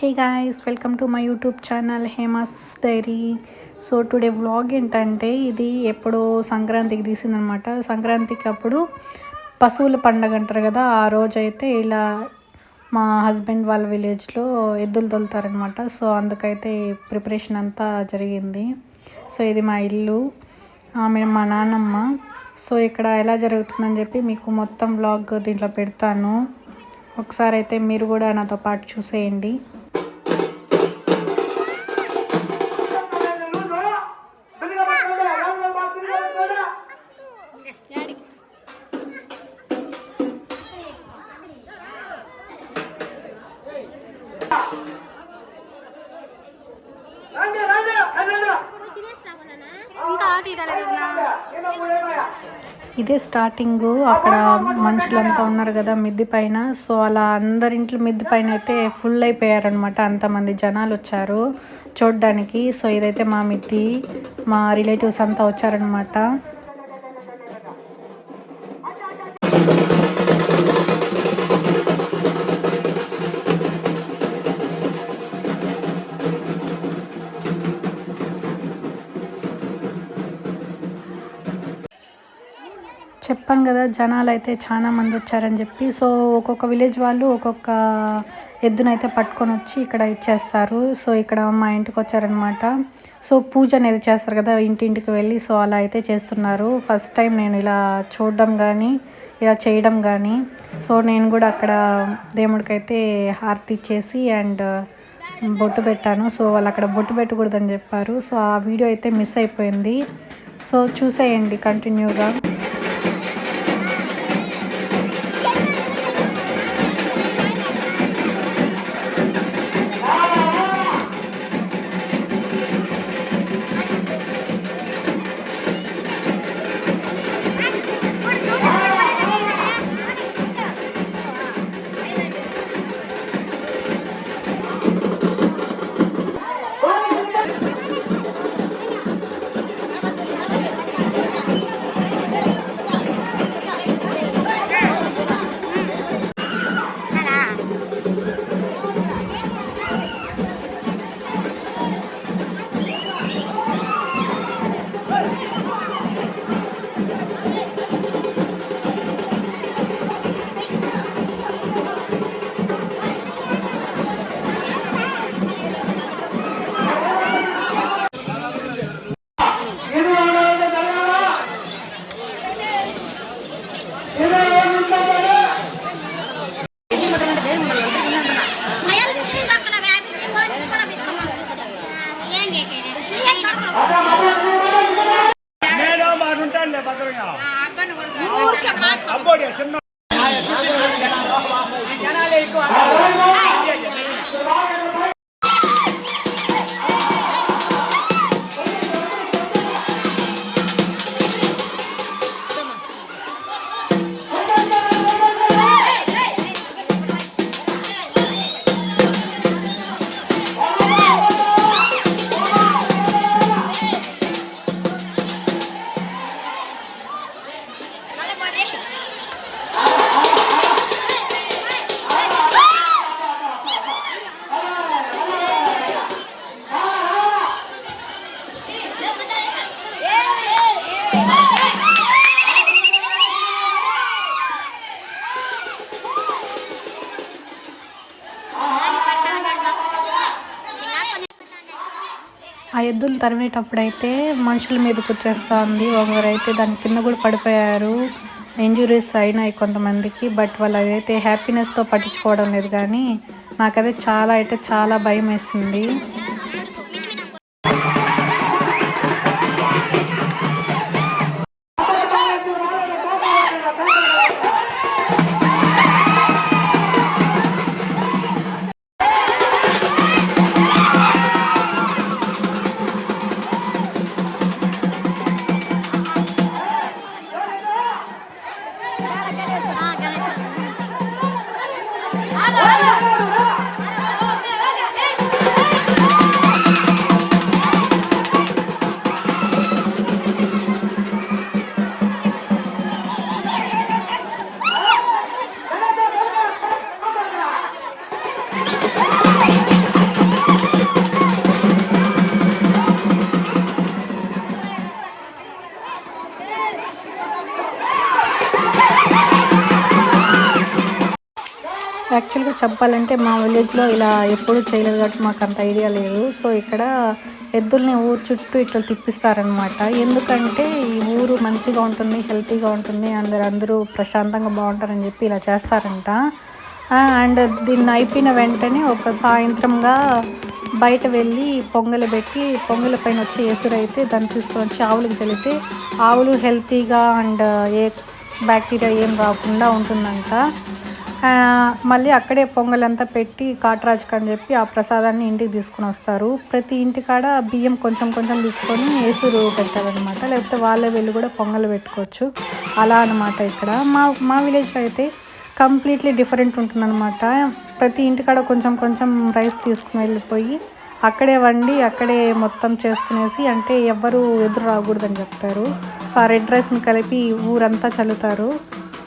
Hey guys, welcome to my YouTube channel Hema's Diary. So today vlog ఏంటంటే ఇది ఎప్పుడో సంక్రాంతికి తీసిందనమాట. సంక్రాంతికి అప్పుడు పశువుల పండగ అంటారు కదా, ఆ రోజైతే ఇలా మా హస్బెండ్ వాళ్ళ విలేజ్లో ఎద్దులు తోలుతారనమాట. సో అందుకైతే ప్రిపరేషన్ అంతా జరిగింది. సో ఇది మా ఇల్లు, ఆమె మా నాన్నమ్మ. సో ఇక్కడ ఎలా జరుగుతుందని చెప్పి మీకు మొత్తం వ్లాగ్ దీంట్లో పెడతాను. ఒకసారి అయితే మీరు కూడా నాతో పాటు చూసేయండి. ఇదే స్టార్టింగ్. అక్కడ మనుషులంతా ఉన్నారు కదా మిద్ది పైన. సో అలా అందరింట్లో మిద్ది పైన అయితే ఫుల్ అయిపోయారనమాట. అంతమంది జనాలు వచ్చారు చూడడానికి. సో ఇదైతే మా మిద్ది, మా రిలేటివ్స్ అంతా వచ్చారనమాట. చెప్పాను కదా జనాలు అయితే చాలా మంది వచ్చారని చెప్పి. సో ఒక్కొక్క విలేజ్ వాళ్ళు ఒక్కొక్క ఎద్దునైతే పట్టుకొని వచ్చి ఇక్కడ ఇచ్చేస్తారు. సో ఇక్కడ మా ఇంటికి వచ్చారనమాట. సో పూజ అనేది చేస్తారు కదా ఇంటింటికి వెళ్ళి. సో అలా అయితే చేస్తున్నారు. ఫస్ట్ టైం నేను ఇలా చూడడం కానీ ఇలా చేయడం కానీ. సో నేను కూడా అక్కడ దేవుడికైతే హారతి ఇచ్చేసి అండ్ బొట్టు పెట్టాను. సో వాళ్ళు అక్కడ బొట్టు పెట్టకూడదని చెప్పారు. సో ఆ వీడియో అయితే మిస్ అయిపోయింది. సో చూసేయండి కంటిన్యూగా. ఆ ఎద్దులు తరిమేటప్పుడైతే మనుషుల మీదకి వచ్చేస్తూ ఉంది. ఒకరైతే దాని కింద కూడా పడిపోయారు. ఇంజురీస్ అయినాయి కొంతమందికి. బట్ వాళ్ళు అదైతే హ్యాపీనెస్తో పట్టించుకోవడం లేదు. కానీ నాకైతే చాలా భయం వేసింది. యాక్చువల్గా చెప్పాలంటే మా విలేజ్లో ఇలా ఎప్పుడూ చేయలేదు కాబట్టి మాకు అంత ఐడియా లేదు. సో ఇక్కడ ఎద్దుల్ని ఊరు చుట్టూ ఇట్లా తిప్పిస్తారనమాట. ఎందుకంటే ఈ ఊరు మంచిగా ఉంటుంది, హెల్తీగా ఉంటుంది, అందరూ ప్రశాంతంగా బాగుంటారని చెప్పి ఇలా చేస్తారంట. అండ్ దీన్ని అయిపోయిన వెంటనే ఒక సాయంత్రంగా బయట వెళ్ళి పొంగలి పెట్టి పొంగల పైన వచ్చే ఎసురైతే దాన్ని తీసుకొని వచ్చి ఆవులకు చల్లితే ఆవులు హెల్తీగా అండ్ ఏ బ్యాక్టీరియా ఏం రాకుండా ఉంటుందంట. మళ్ళీ అక్కడే పొంగలంతా పెట్టి కాటరాజుకు అని చెప్పి ఆ ప్రసాదాన్ని ఇంటికి తీసుకుని వస్తారు. ప్రతి ఇంటికాడ బియ్యం కొంచెం కొంచెం తీసుకొని ఎసురు పెట్టాలన్నమాట. లేకపోతే వాళ్ళే వెళ్ళి కూడా పొంగల్ పెట్టుకోవచ్చు. అలా అనమాట. ఇక్కడ మా విలేజ్లో అయితే కంప్లీట్లీ డిఫరెంట్ ఉంటుందన్నమాట. ప్రతి ఇంటికాడ కొంచెం కొంచెం రైస్ తీసుకుని వెళ్ళిపోయి అక్కడే వండి అక్కడే మొత్తం చేసుకునేసి, అంటే ఎవ్వరు ఎదురు రాకూడదని చెప్తారు. సో ఆ రెడ్ రైస్ని కలిపి ఊరంతా చల్లుతారు.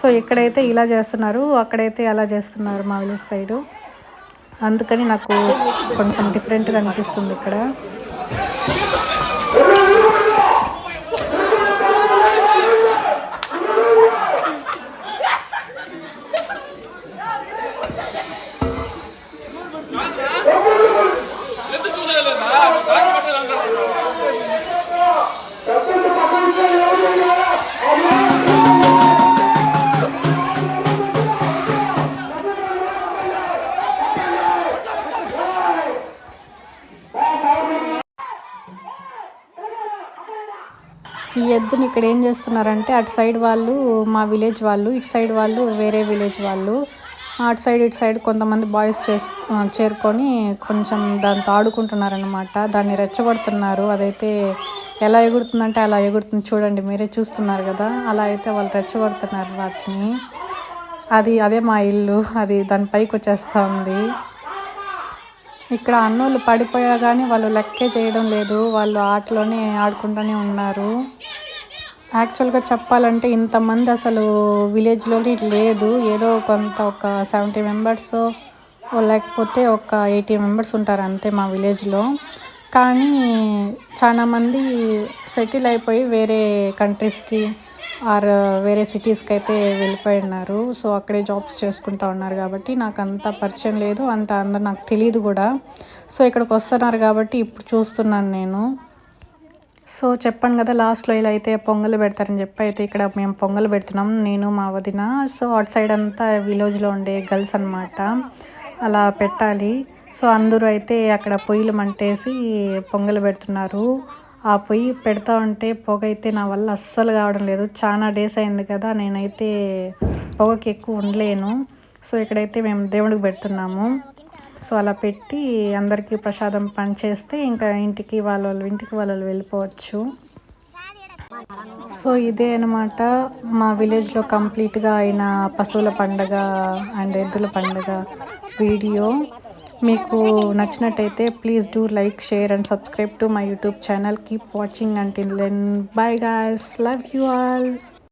సో ఎక్కడైతే ఇలా చేస్తున్నారు, అక్కడైతే అలా చేస్తున్నారు మా విలేజ్ సైడు. అందుకని నాకు కొంచెం డిఫరెంట్గా అనిపిస్తుంది ఇక్కడ. ఈ ఎద్దుని ఇక్కడ ఏం చేస్తున్నారంటే అటు సైడ్ వాళ్ళు మా విలేజ్ వాళ్ళు, ఇటు సైడ్ వాళ్ళు వేరే విలేజ్ వాళ్ళు, అటు సైడ్ ఇటు సైడ్ కొంతమంది బాయ్స్ చేరుకొని కొంచెం దాంతో ఆడుకుంటున్నారనమాట. దాన్ని రెచ్చగొడుతున్నారు. అదైతే ఎలా ఎగురుతుందంటే అలా ఎగురుతుంది. చూడండి, మీరే చూస్తున్నారు కదా. అలా అయితే వాళ్ళు రెచ్చగొడుతున్నారు వాటిని. అదే మా ఇల్లు, అది దాని పైకి వచ్చేస్తూ ఉంది. ఇక్కడ అన్నోళ్ళు పడిపోయా కానీ వాళ్ళు లెక్కే చేయడం లేదు. వాళ్ళు ఆటలోనే ఆడుకుంటూనే ఉన్నారు. యాక్చువల్గా చెప్పాలంటే ఇంతమంది అసలు విలేజ్లో లేదు. ఏదో కొంత ఒక 70 మెంబర్స్ లేకపోతే ఒక 80 మెంబర్స్ ఉంటారు అంతే మా విలేజ్లో. కానీ చాలామంది సెటిల్ అయిపోయి వేరే కంట్రీస్కి ఆర్ వేరే సిటీస్కి అయితే వెళ్ళిపోయి ఉన్నారు. సో అక్కడే జాబ్స్ చేసుకుంటూ ఉన్నారు కాబట్టి నాకు అంత పరిచయం లేదు, అందరు నాకు తెలియదు కూడా. సో ఇక్కడికి వస్తున్నారు కాబట్టి ఇప్పుడు చూస్తున్నాను నేను. సో చెప్పాను కదా లాస్ట్లో ఇలా అయితే పొంగల్ పెడతారని చెప్పి, అయితే ఇక్కడ మేము పొంగల్ పెడుతున్నాం, నేను మా వదిన. సో అటు సైడ్ అంతా విలేజ్లో ఉండే గర్ల్స్ అనమాట. అలా పెట్టాలి. సో అందరూ అయితే అక్కడ పొయ్యిలు మంటేసి పొంగల్ పెడుతున్నారు. ఆ పొయ్యి పెడతా ఉంటే పొగ అయితే నా వల్ల అస్సలు కావడం లేదు. చాలా డేస్ అయింది కదా, నేనైతే పొగకి ఎక్కువ ఉండలేను. సో ఇక్కడైతే మేము దేవుడికి పెడుతున్నాము. సో అలా పెట్టి అందరికీ ప్రసాదం పంచేస్తే ఇంకా ఇంటికి వాళ్ళు వెళ్ళిపోవచ్చు. సో ఇదే అనమాట మా విలేజ్లో కంప్లీట్గా అయిన పశువుల పండుగ అండ్ ఎద్దుల పండుగ వీడియో. మీకు నచ్చినట్టయితే please do like, share and subscribe to my YouTube channel. Keep watching until then. Bye guys, love you all.